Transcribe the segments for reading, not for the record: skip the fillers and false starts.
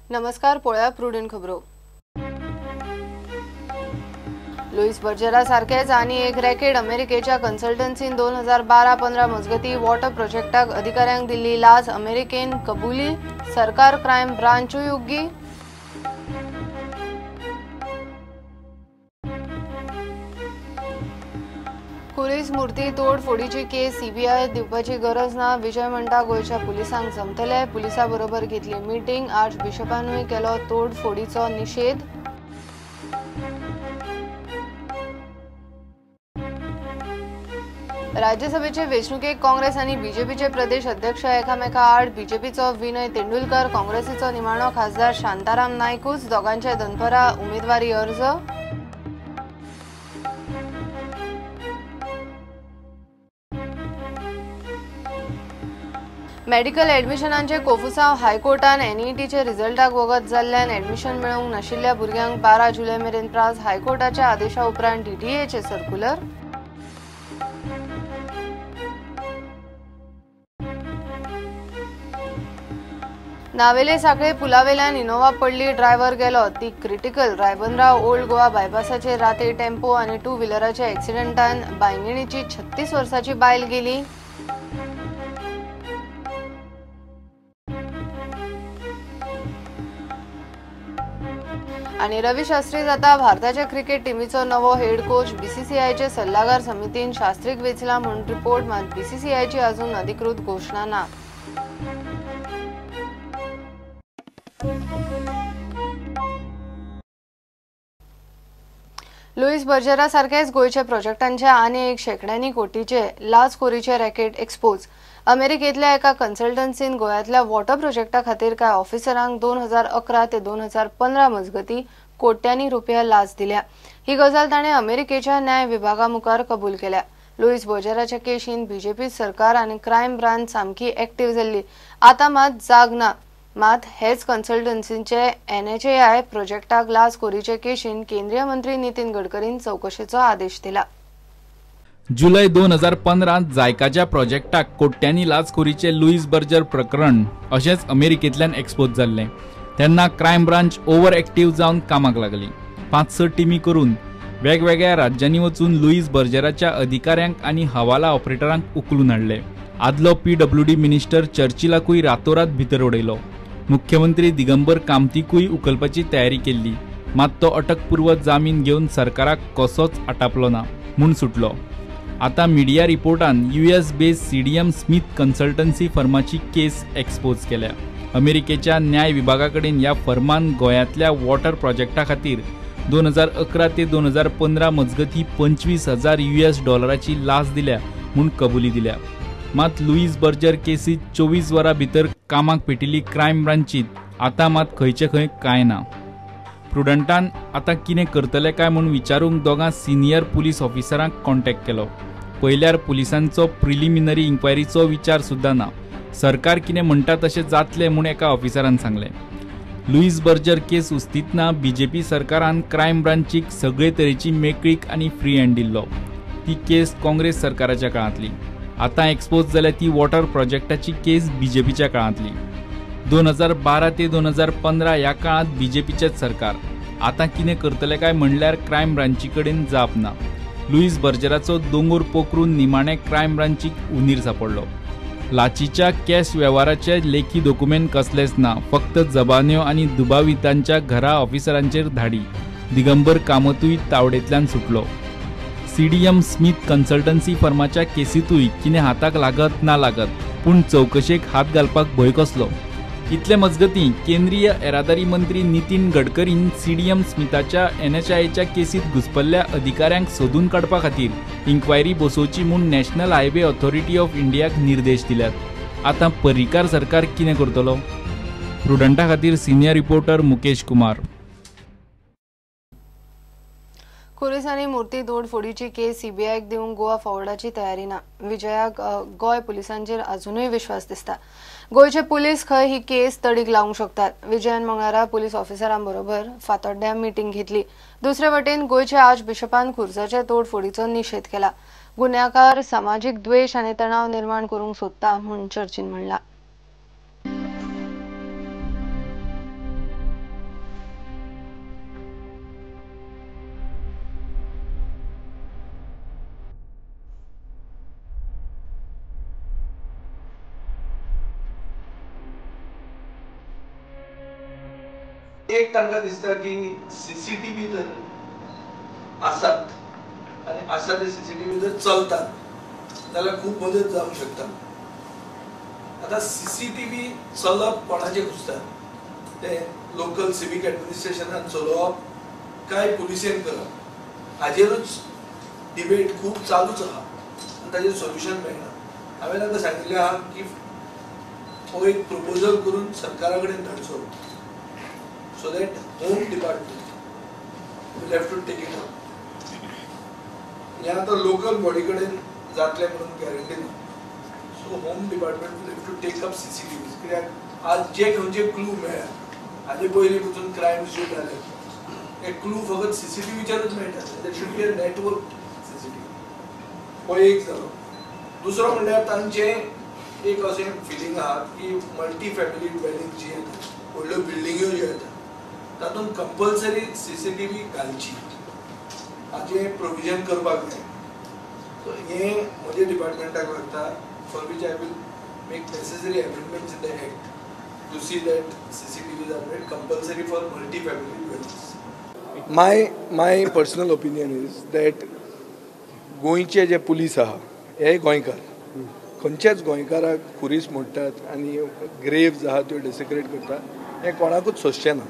नमस्कार. पोळ्या प्रुडंट खबरो. लुईस बर्जेरा सारखेच आणि एक रॅकेट अमेरिकेच्या कन्सल्टन्सीन 2012-15 मजगती वॉटर प्रोजेक्टाक अधिकाऱ्यांक दिल्ली लाच अमेरिकेन कबुली. सरकार क्रायम ब्रांचूय उग्गी. कुरीस मूर्ती तोडफोडीची केस सीबीआय दिवपाची गरज ना. विजय म्हणटा गोयच्या पुलिसांक जमतले. पुलिसा बरोबर घेतली मीटिंग. आर्च बिशपानूय केलो तोडफोडीचो निषेध. राज्यसभेचे वेंचणुकेक काँग्रेस आणि बीजेपीचे प्रदेश अध्यक्ष एकामेका आड. बीजेपीचो विनय तेंडुलकर, काँग्रेसीचो निमाणो खासदार शांताराम नायकूच. दोगांचे दनपरा उमेदवारी अर्ज. मेडिकल एडमिशनांचे कोफुसांव हायकोर्टान एनईटीचे रिझल्टाक वगत जाल्ल्यान एडमिशन मेळोवंक नाशिल्ल्या भुरग्यांक 12 जुलय मेरेन प्रास. हायकोर्टाच्या आदेशा उपरांत डीटीएचे सर्क्युलर. नावेले साखळे पुलावेल्यान इनोवा पडली. ड्रायव्हर गेलो ती क्रिटिकल. रायबंदराव ओल्ड गोवा बायपासाचेर राती टेम्पो आणि टू व्हिलराच्या एक्सिडेंटान बायंगिणीची 36 वर्साची बायल गेली. आणि रवी शास्त्री जाता भारताच्या क्रिकेट टीमीचो नवो हेड कोच. बीसीसीआयचे सल्लागार समितीन शास्त्रीक वेचला म्हूण रिपोर्ट. मात बीसीसीआयची अजून अधिकृत घोषणा ना. लुईस बर्जेरा सारखेच गोयच्या प्रोजेक्टांचे आनी एक शेकड्यांनी कोटीचे लाचखोरीचे रॅकेट एक्सपोज. अमेरिकेतल्या एका कन्सल्टन्सीन गोयातल्या वॉटर प्रोजेक्टा खातीर काय ऑफिसरांक 2011 ते 2015 मजगती कोट्यांनी रुपया लाच दिल्या. ही गजाल ताणे अमेरिकेच्या न्याय विभागामुखार कबूल केल्या. लुईस बर्जेराच्या केशीन बीजेपी सरकार आणि क्रायम ब्रांच सामकी एक्टिव्ह जाल्ली. आता मात जाग ना. मात हेच कन्सल्टन्सीचे एनएचएआय प्रोजेक्टाक लाचखोरीचे केशीन केंद्रीय मंत्री नितीन गडकरीन चौकशेचो आदेश दिला. जुलै 2015 जायकाच्या प्रोजेक्टाक कोट्यांनी लाचखोरीचे लुईस बर्जर प्रकरण अशेंच अमेरिकेतल्यान एक्सपोज जाल्ले. तेन्ना क्रायम ब्रांच ओव्हर एक्टिव्ह जावन कामाक लागली. 5-6 टीमी करून वेगवेगळ्या राज्यांनी वचून लुईस बर्जेराच्या अधिकाऱ्यांक आणि हवाला ऑपरेटरांक उखलून हाडले. आदलो पीडब्ल्यूडी मिनिस्टर चर्चिलाकूय रातोरात भितर उडयलो. मुख्यमंत्री दिगंबर कामतीकूय उखलपाची तयारी केल्ली. मात तो अटकपूर्व जामीन घेवन सरकाराक कसोच आटापलो ना म्हूण सुटलो. आता मिडिया रिपोर्टान US based CDM Smith consultancy फर्माची केस एक्सपोज केल्या. अमेरिकेच्या न्याय विभागाकडेन ह्या फर्मान गोंयांतल्या वॉटर प्रोजेक्टा खातीर 2011 ते 2015 मजगती $25,000 लाच दिल्या म्हूण कबुली दिल्या. मात लुईस बर्जर केसीत 24 वरां भितर कामाक पेटिल्ली क्रायम ब्रांचीत आता मात खंयचे खंय कांय ना. प्रुडंटान आता कितें करतले काय म्हूण विचारूंक दोगां सिनियर पुलीस ऑफिसरांक कॉन्टॅक्ट केलो. पयल्यार पुलिसांचो प्रिलिमिनरी इन्क्वायरीचो विचार सुद्दां ना. सरकार कितें म्हणटा तशें जातलें म्हूण एका ऑफिसरान सांगलें. लुईस बर्जर केस हुस्तितना बीजेपी सरकारान क्रायम ब्रांचीक सगळे तरेची मेकळीक आनी फ्री हँड दिल्लो. ती केस काँग्रेस सरकाराच्या काळांतली. आता एक्सपोज जाल्या ती वॉटर प्रोजेक्टाची केस बीजेपीच्या काळांतली. 2012 ते 2015 ह्या काळात बीजेपीचेच सरकार. आता कितें करतले काय म्हणल्यार क्रायम ब्रांची कडेन जाप ना. लुईस बर्जेराचो दोंगूर पोखरून निमाणे क्रायम ब्रांचीक उंदीर सापडलो. लाचीच्या कॅश व्यवहाराचे लेखी डॉक्युमेंट कसलेच ना. फक्त जबान्यो आनी दुबावितांच्या घरा ऑफिसरांचेर धाडी. दिगंबर कामतूय तावडेंतल्यान सुटलो. सीडीएम स्मिथ कन्सल्टन्सी फर्माच्या केसीतूय कितें हाताक लागत ना लागत पूण चौकशेक हात घालपाक भंय कसलो. इतले मजगतीं केंद्रीय येरादारी मंत्री नितीन गडकरीन सीडीएम स्मिथाच्या एनएचआयच्या केसीत घुसपल्ल्या अधिकाऱ्यांक सोदून काडपा खातीर इन्क्वायरी बसोवची म्हूण नॅशनल हायवे ऑथॉरिटी ऑफ इंडियाक निर्देश दिल्यात. आता पर्रीकार सरकार कितें करतलो? प्रुडंटा खातीर सिनियर रिपोर्टर मुकेश कुमार. कुरीस आनी मूर्ती तोडफोडीची केस सीबीआयक दिवंक गोवा फॉर्वर्डाची तयारी ना. विजयाक गोय पुलिसांचेर अजूनय विश्वास दिसता. गोयचे पुलीस खंय ही केस तडीक लावंक शकतात. विजयान मंगळारा पुलीस ऑफिसरांबरोबर फातोड्ड्या मीटिंग घेतली. दुसरे वटेन गोयच्या आर्च बिशपान खुर्साचे तोडफोडीचो निषेध केला. गुन्यांवकार सामाजीक द्वेष आनी तणाव निर्माण करूंक सोदता म्हूण चर्चीन म्हणला. एक तांकां दिसता की सीसीटीव्ही जर आसात आनी आसा ते सीसीटीव्ही जर चलतात जाल्यार खूप मदत जावंक शकता. आता सीसीटीव्ही चलप कोणाचे घुसतात ते लोकल सिवीक ऍडमिनिस्ट्रेशनान चलोवप काय पुलिसेन करप हाजेरूच डिबेट खूप चालूच आहा आनी ताजेर सोल्युशन मेळना. हांवें तांकां सांगिल्लें आहा की हो एक प्रपोजल करून सरकारा कडेन धाडचो so that home department will have to take it up. हें आतां लोकल बॉडी कडेन जातलें म्हणून गॅरंटी ना. So home department will have to take up CCTV. कित्याक आज जे खंयचे क्लू मेळ्ळा हाजे पयलीं पसून क्रायम्स जे जाले हे क्लू फकत सीसीटीव्हीच्यानूच मेळटात. देर should be a network CCTV. हो एक जालो. दुसरो म्हणल्यार तांचे एक अशें फिलींग आहा की मल्टी फॅमिली ड्वेलिंग जी येता व्हडल्यो बिल्डिंग्यो ज्यो येता तातूंत कंपल्सरी सीसीटीव्ही घालची हाचें प्रोविजन करपाक जाय. सो हें म्हज्या डिपार्टमेंटाक लागता for which I will make necessary amendments in the act to see that CCTVs are made compulsory for multi family dwellings. My personal opinion is that गोंयचे जे पुलीस आहा हे गोंयकार खंयच्याच गोंयकाराक खुरीस मोडटात आनी ग्रेव्स आहा त्यो डेसिक्रेट करतात हें कोणाकूच सोंसचें ना.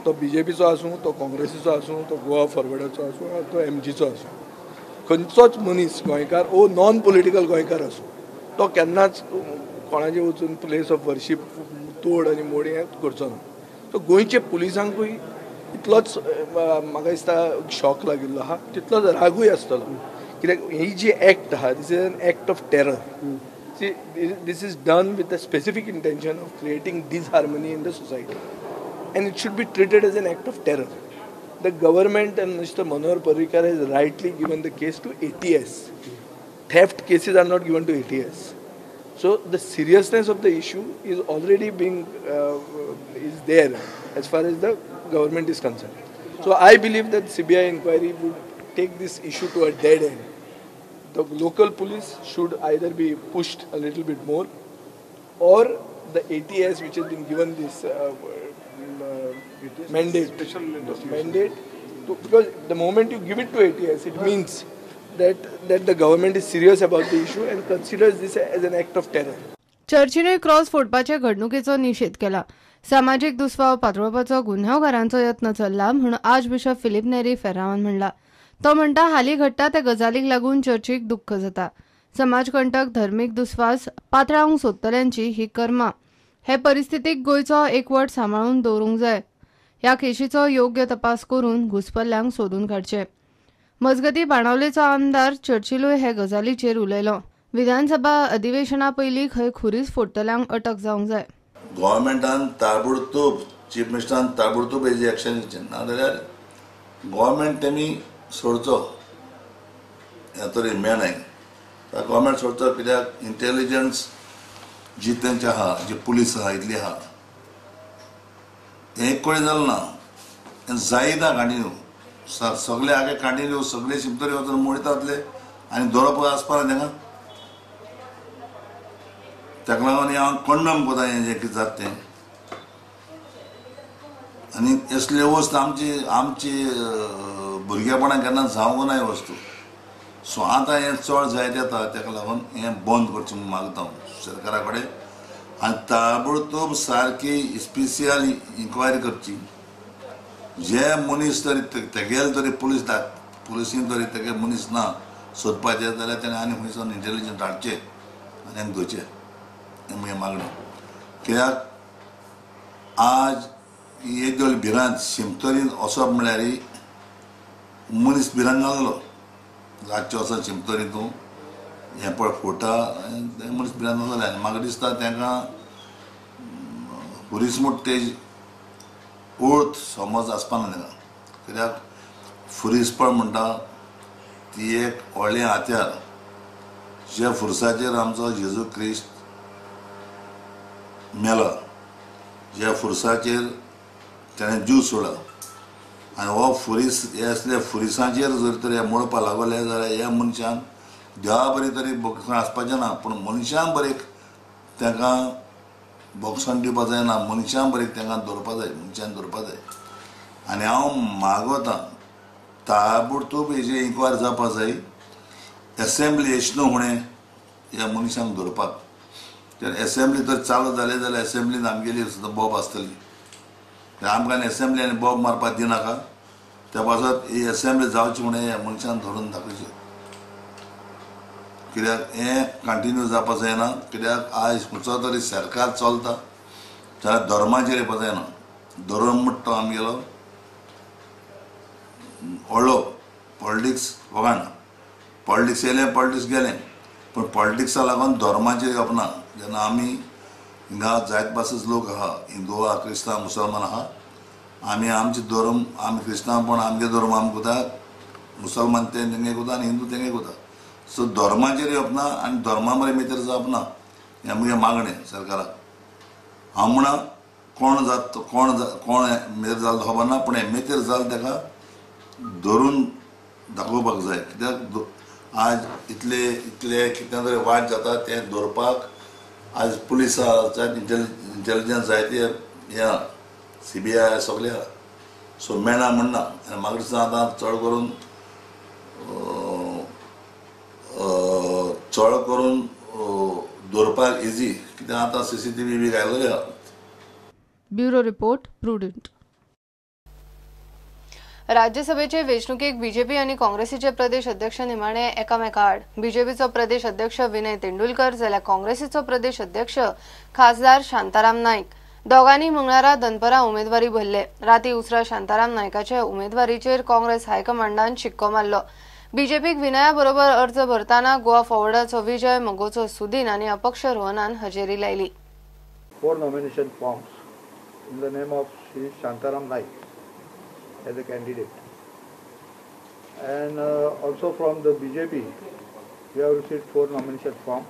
तो बीजेपीचो आसूं, तो काँग्रेसीचो आसूं, तो गोवा फॉरवर्डाचो आसूं, तो एमजीचो आसूं, खंयचोच मनीस गोंयकार ओ नॉन पॉलिटिकल गोंयकार आसूं तो केन्नाच कोणाचे वचून प्लेस ऑफ वर्शीप तोड आनी मोड हें करचो ना. सो गोंयचे पुलिसांकूय इतलोच म्हाका दिसता शॉक लागिल्लो आहा, तितलोच रागूय आसतलो. कित्याक ही जी एक्ट आहा this is an act of terror. This is done with the specific intention of creating disharmony in the society and it should be treated as an act of terror. The government and Mr. Manohar Parrikar has rightly given the case to ATS. Theft cases are not given to ATS. So the seriousness of the issue is already being is there as far as the government is concerned. So I believe that CBI inquiry would take this issue to a dead end. The local police should either be pushed a little bit more, or the ATS which has been given this mandate to, because the moment you give it to ATS it means that the government is serious about the issue and considers this as an act of terror. चर्चीने cross फोडपाचे घडणुकेचो निषेध केला. सामाजीक दुस्पाव पातळोवपाचो गुन्यांवकारांचो यत्न चल्ला म्हूण arch bishop Philip नेरी फेरावान म्हणला. तो म्हणटा हालीं घडटा त्या गजालीक लागून चर्चीक दुख्ख जाता. समाजकंटक धर्मीक दुस्वास पातळावंक सोदतल्यांची ही कर्मां हे परिस्थितीक गोंयचो एकवट सांबाळून दवरूंक जाय. ह्या केशीचो योग्य तपास करून घुसपल्ल्यांक सोदून काडचे. मजगतीं बाणावलेचो आमदार चर्चिलूय हे गजालीचेर उलयलो. विधानसभा अधिवेशना पयलीं खंय खुरीस फोडटल्यांक अटक जावंक जाय. गोव्हर्मेंटान ताबडतोब चीफ मिनिस्टरान ताबडतोब हेजी एक्शन घेवचें ना जाल्यार गोव्हर्मेंट तेमी सोडचो. ह्या तरी मेळनाय गोव्हर्मेंट सोडचो. कित्याक इंटेलिजन्स जी तेंचे आहा जी पुलीस आहा इतली आहा हें कळ्ळें जालें ना. हें जायना कंटिन्यू सगळे आगे कंटिन्यू सगळे शिमतरी वचून मोडटातले आनी धरप आसपाना तेंकां. ताका लागून हांव कंडम कोता हें जें कितें जाता तें. आनी असले वस्त आमची भुरगेपणां केन्ना जावंक ना वस्तू. सो आतां हें चड जायत येता ताका लागून हें बंद करचें म्हूण मागता हांव सरकारा कडेन. आनी ताबडतोब सारकी स्पेशल इन्क्वायरी करची. जे मनीस तरी तेगेले तरी पुलिसीन तरी तेगे मनीस ना सोदपाचे जाल्यार तेणें आनी खंयसून इंटेलिजन्स हाडचें आनी हांगा धरचें हें म्हजें मागणें. कित्याक आज येद्यो भिरांत शिमतरीन वचप म्हळ्यार मनीस भिरांत जाल्लो. रातचें वचोन शिमतरी तूं हें पळय फोटा मनीस भिरांत जालें. आनी म्हाका दिसता तांकां फुरीसमूट तेज ओळख समज आसपाना तांकां. कित्याक फुरीसपण म्हणटा ती एक व्हडलें हात्यार. जे फुरसाचेर आमचो जेजू क्रिस्त मेला, ज्या फुरसाचेर ताणें जीव सोडला आनी हो फुरीस हे असले फुरिसांचेर जर तर हे मोडपा लागले जाल्यार ह्या मनशांक देवा बरी तरी आसपाचें ना पूण मनशांक बरें तांकां बॉक्सान दिवपा जायना, मनशां बरी तांकां दवरपा जाय, मनशान दवरपा जाय. आनी हांव मागोतां ताबडतोब हेजी इन्क्वायरी जावपा जाय. असेंब्ली येशनो हुणे ह्या मनशांक दवरपाक. तर असेंब्ली तर चालू जाले जाल्यार असेंब्लीन आमगेली सुद्दां बॉब आसतली. आमकां असेंब्ली आनी बॉब मारपाक दिनाका. त्या पासत ही असेंब्ली जावची म्हणून ह्या मनशान धरून दाखोवचें. कित्याक हें कंटिन्यू जावपा जायना. कित्याक आयज खंयचो तरी सरकार चलता जाल्यार धर्माचेर येवपा जायना. धर्म म्हणटा तो आमगेलो व्हडलो. पॉलिटिक्स वगाना. पॉलिटिक्स येयलें पॉलिटिक्स गेलें, पूण पॉलिटिक्सा लागून धर्माचेर येवपना. जेन्ना आमी हिंगा जायत भाशेच लोक आहा, हिंदू आहा, क्रिस्तांव, मुसलमान आहा. आमी आमचे धर्म, आमी क्रिस्तांव पण आमगे धर्म आमी कोतात, मुसलमान तेंगे कोता आनी हिंदू तेंगे कोता. सो धर्माचेर येवपना आनी धर्मा बरें मेतेर जावपना हें म्हजें मागणें सरकाराक. हांव म्हणा कोण मेतेर जालो खबर ना, पूण हें मेतेर जालें ताका धरून दाखोवपाक जाय. कित्याक आज इतले कितें तरी वायट जाता तें दवरपाक आज पुलीस आहा, इंटेलिजन्स जायते हें आहा, CBI सगळे आहा. सो मेळना म्हणना. आनी म्हाका दिसता आतां चड करून दवरपाक इजी. कित्याक आतां CCTV बी घायलेले आहा. Bureau report prudent. राज्यसभेचे वेंचणुकेक बीजेपी आनी काँग्रेसीचे प्रदेश अध्यक्ष निमाणे एकामेका आड. बीजेपीचो प्रदेश अध्यक्ष विनय तेंडुलकर जाल्यार काँग्रेसीचो प्रदेश अध्यक्ष खासदार शांताराम नायक दोगांनी मंगळारा दनपरां उमेदवारी भरले. राती उसरा शांताराम नायकाचे उमेदवारीचेर काँग्रेस हायकमांडान शिक्को मारलो. बीजेपीक विनया बरोबर अर्ज भरताना गोवा फॉरवर्डाचो विजय, मगोचो सुदीन आनी अपक्ष रोहनान हजेरी लायली. 4 nomination forms in the name of Shri Shantaram Naik as a candidate, and also from the BJP we have received 4 nomination forms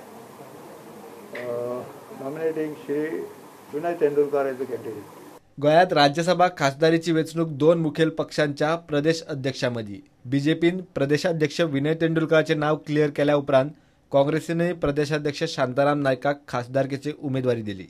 nominating Shri Vinay Tendulkar as a candidate. गोयात Rajya Sabha खासदारीची वेचणूक दोन मुखेल पक्षांच्या प्रदेश अध्यक्षांमदी. बीजेपीन प्रदेशाध्यक्ष विनय तेंडुलकराचे नाव क्लिअर केल्या उपरांत काँग्रेसीने प्रदेशाध्यक्ष शांताराम नायकाक खासदारकेची उमेदवारी दिली.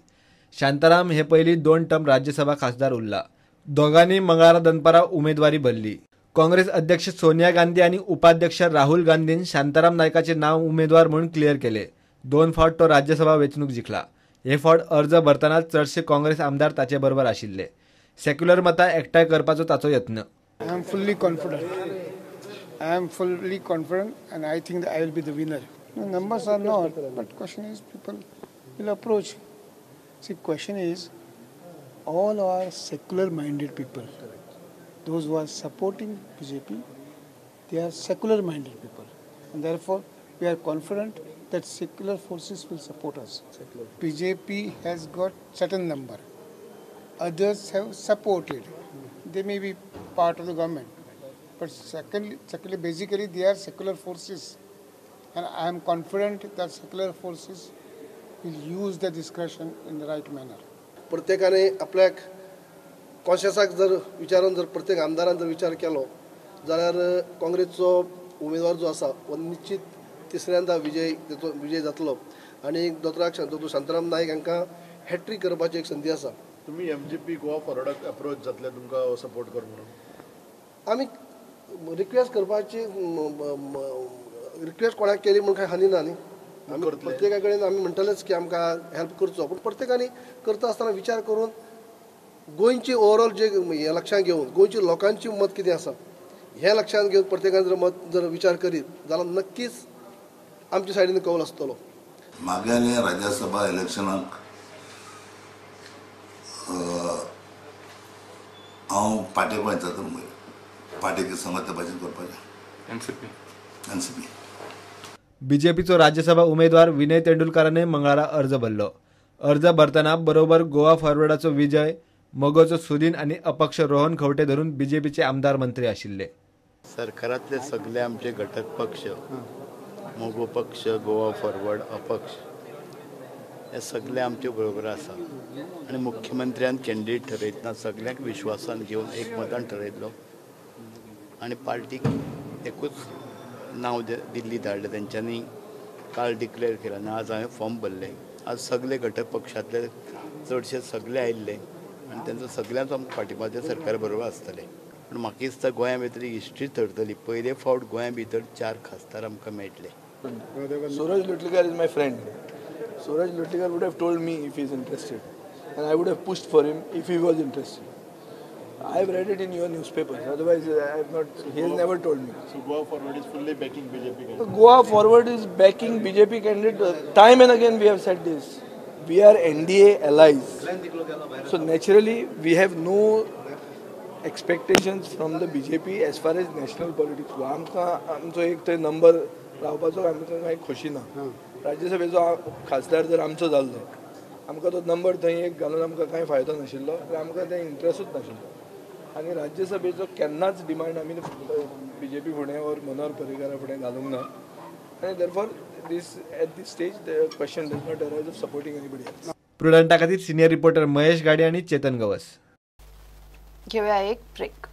शांताराम हे पयली 2 टर्म राज्यसभा खासदार उरला. दोगांनी मंगळारा दनपारा उमेदवारी भरली. काँग्रेस अध्यक्ष सोनिया गांधी आणि उपाध्यक्ष राहुल गांधीन शांताराम नायकाचे नाव उमेदवार म्हणून क्लिअर केले. 2 फावट तो राज्यसभा वेचणूक जिखला. हे फावट अर्ज भरतना चडशे काँग्रेस आमदार ताचे बरोबर आशिल्ले. सेक्युलर मतां एकठांय करपाचो ताचो यत्न. I am fully confident and I think that I will be the winner. The numbers are not, but question is people will approach. See, question is all are secular minded people. Those who are supporting BJP, they are secular minded people, and therefore we are confident that secular forces will support us. BJP has got certain number. Others have supported. They may be part of the government. But secondly, basically they are secular forces. And I am confident that secular forces will use the discretion in the right manner. प्रत्येकाने आपल्याक कॉन्शियसाक जर विचारून जर प्रत्येक आमदारान जर विचार केलो जाल्यार काँग्रेसचो उमेदवार जो आसा वो निश्चित तिसऱ्यांदा विजय जातलो आनी डॉक्टर शांताराम नायक हांकां हॅट्रिक करपाची एक संदी आसा. तुम्ही MGP गोवा फॉरवर्डाक अप्रोच जातले तुमकां सपोर्ट कर म्हणून? आमी रिक्वेस्ट करपाची रिक्वेस्ट कोणाक केली म्हणून कांय हानी ना न्ही. आमी प्रत्येका कडेन आमी म्हणटलेच की आमकां हेल्प करचो, पूण प्रत्येकानी करता आसतना विचार करून गोंयची ओवरऑल जे हे लक्षांत घेवन गोंयच्या लोकांची मत कितें आसा हे लक्षांत घेवन प्रत्येकान जर मत जर विचार करीत जाल्यार नक्कीच आमच्या सायडीन कौल आसतलो. मागेल्या राज्यसभा इलेक्शनाक हांव पार्टेक वयता तर पार्टेक संगत भाशेन करपाचें. NCP. बीजेपीचो राज्यसभा उमेदवार विनय तेंडुलकराने मंगळारा अर्ज भरलो. अर्ज भरतना बरोबर गोवा फॉरवर्डाचो विजय, मगोचो सुदीन आनी अपक्ष रोहन खंवटे धरून बीजेपीचे आमदार मंत्री आशिल्ले. सरकारातले सगळे आमचे घटक पक्ष, मोगो पक्ष, गोवा फॉरवर्ड, अपक्ष हे सगळे आमचे बरोबर आसा आनी मुख्यमंत्र्यान कॅन्डिडेट ठरयतना सगळ्यांक विश्वासान घेवन एकमतान ठरयलो आनी पार्टीक एकूच नांव दिल्ली धाडलें. तेंच्यांनी काल डिक्लेअर केला आनी आज हांवें फॉर्म भरले. आज सगळे घटक पक्षातले चडशे सगळे आयिल्ले आनी तेंचो सगळ्यांचो आमकां पाठिंबा सरकारा बरोबर आसतले. पण म्हाका दिसता गोंया भितर हिस्ट्री थरतली. पयले फावट गोंया भितर 4 खासदार आमकां मेळटले. Suraj Lutlikar is my friend. Suraj Lutlikar would have told me if he is interested, and I would have pushed for him if he was interested. I have read it in your newspapers. Otherwise, I have not. He has never told me. So Goa Forward is fully backing BJP candidate. Goa Forward is backing BJP candidate. Time and again we have said this. We are NDA allies. So naturally, we have no expectations from the BJP as far as national politics go. आमचो एक थंय number रावपाचो आमकां कांय खोशी ना. राज्यसभेचो खासदार जर आमचो जाल्लो आमकां तो नंबर थंय एक घालून आमकां कांय फायदो नाशिल्लो. आमकां तें इंट्रस्टूच नाशिल्लो. आनी राज्यसभेचो केन्नाच डिमांड आमी BJP फुडें और मनोहर पर्रीकारा फुडें घालूंक ना. आनी therefore this at this stage the question does not arise of supporting anybody else. प्रुडंटा खातीर सिनियर रिपोर्टर महेश गाडे आणि चेतन गवस. घेऊया एक ब्रेक.